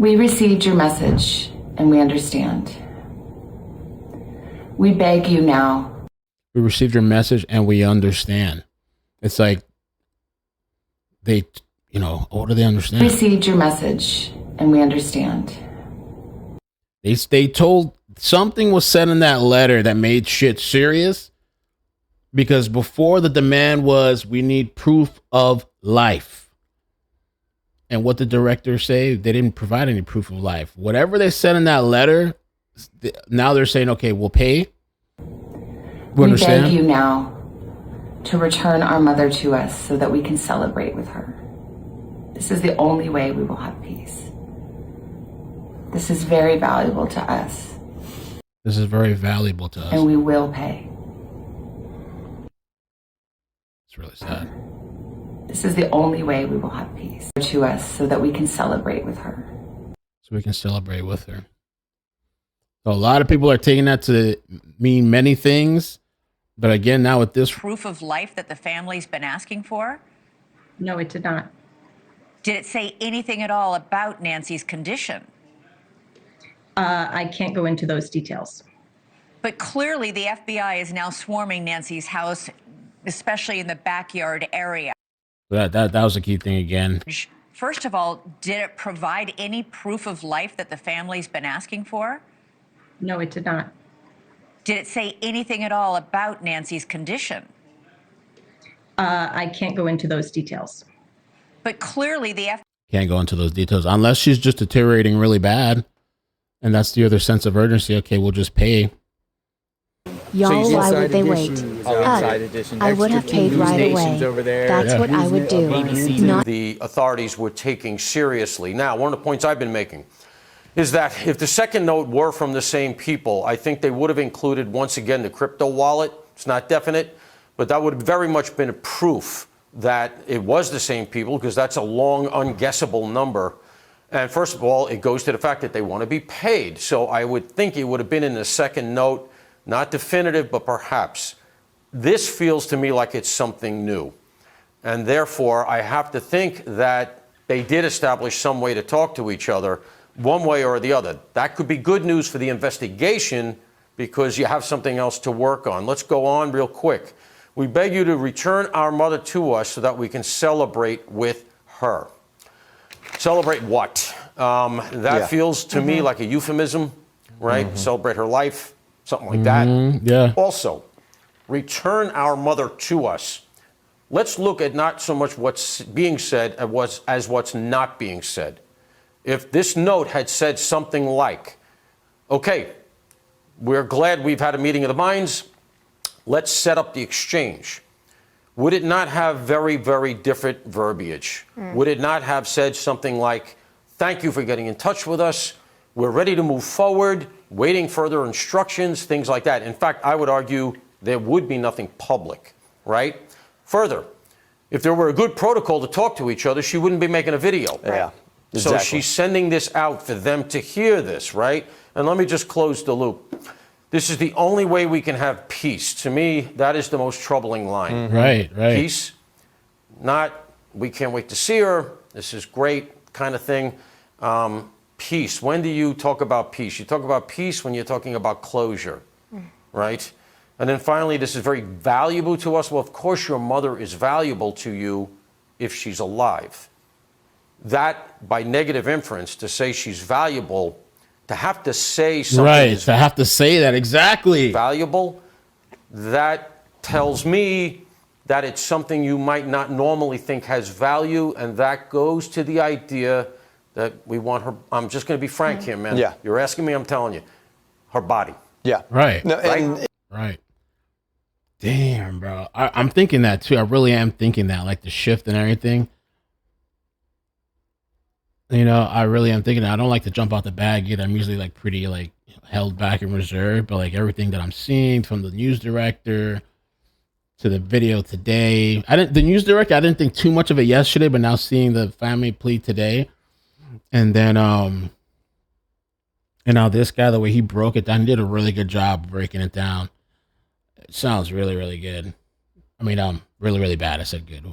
We received your message and we understand. We beg you now. We received your message and we understand. It's like they, what do they understand? We received your message and we understand. They told something was said in that letter that made shit serious, because before the demand was, we need proof of life. And what the director say? They didn't provide any proof of life. Whatever they said in that letter, now they're saying, okay, we'll pay. We beg you now to return our mother to us so that we can celebrate with her. This is the only way we will have peace. This is very valuable to us. This is very valuable to us. And we will pay. It's really sad. This is the only way we will have peace to us so that we can celebrate with her. So we can celebrate with her. So a lot of people are taking that to mean many things. But again, now with this proof of life that the family's been asking for? No, it did not. Did it say anything at all about Nancy's condition? I can't go into those details. But clearly the FBI is now swarming Nancy's house, especially in the backyard area. That was the key thing again. First of all, did it provide any proof of life that the family's been asking for? No, it did not. Did it say anything at all about Nancy's condition? I can't go into those details. But clearly the FBI can't go into those details unless she's just deteriorating really bad. And that's the other sense of urgency. Okay, we'll just pay. Y'all, why would they wait? I would have paid right away. That's what I would do. Not the authorities were taking seriously. Now, one of the points I've been making is that if the second note were from the same people, I think they would have included, once again, the crypto wallet. It's not definite, but that would have very much been a proof that it was the same people, because that's a long, unguessable number. And first of all, it goes to the fact that they want to be paid. So I would think it would have been in the second note, not definitive, but perhaps. This feels to me like it's something new. And therefore, I have to think that they did establish some way to talk to each other, one way or the other. That could be good news for the investigation, because you have something else to work on. Let's go on real quick. We beg you to return our mother to us so that we can celebrate with her. Celebrate what? That feels to me like a euphemism, right? Celebrate her life, something like that. Yeah. Also, return our mother to us. Let's look at not so much what's being said as what's not being said. If this note had said something like, okay, we're glad we've had a meeting of the minds, let's set up the exchange. Would it not have very, very different verbiage? Would it not have said something like, thank you for getting in touch with us, we're ready to move forward, waiting further instructions, things like that. In fact, I would argue there would be nothing public, right? Further, if there were a good protocol to talk to each other, she wouldn't be making a video. Yeah, exactly. So she's sending this out for them to hear this, right? And let me just close the loop. This is the only way we can have peace. To me, that is the most troubling line. Right. Peace, not we can't wait to see her, this is great kind of thing. Peace, when do you talk about peace? You talk about peace when you're talking about closure, right? And then finally, this is very valuable to us. Well, of course your mother is valuable to you if she's alive. That, by negative inference, to say she's valuable, to have to say something right, to have to say that, exactly. Valuable, that tells me that it's something you might not normally think has value, and that goes to the idea that we want her, I'm just going to be frank here, man. Yeah. You're asking me, I'm telling you, her body. Yeah. Right. No, Right. Damn, bro. I'm thinking that too. I really am thinking that, like the shift and everything. I really am thinking that. I don't like to jump out the bag either. I'm usually like pretty like held back and reserved, but like everything that I'm seeing from the news director to the video today, the news director, I didn't think too much of it yesterday, but now seeing the family plea today, and then now this guy, the way he broke it down, he did a really good job breaking it down. It sounds really, really good. I mean, really, really bad. I said good.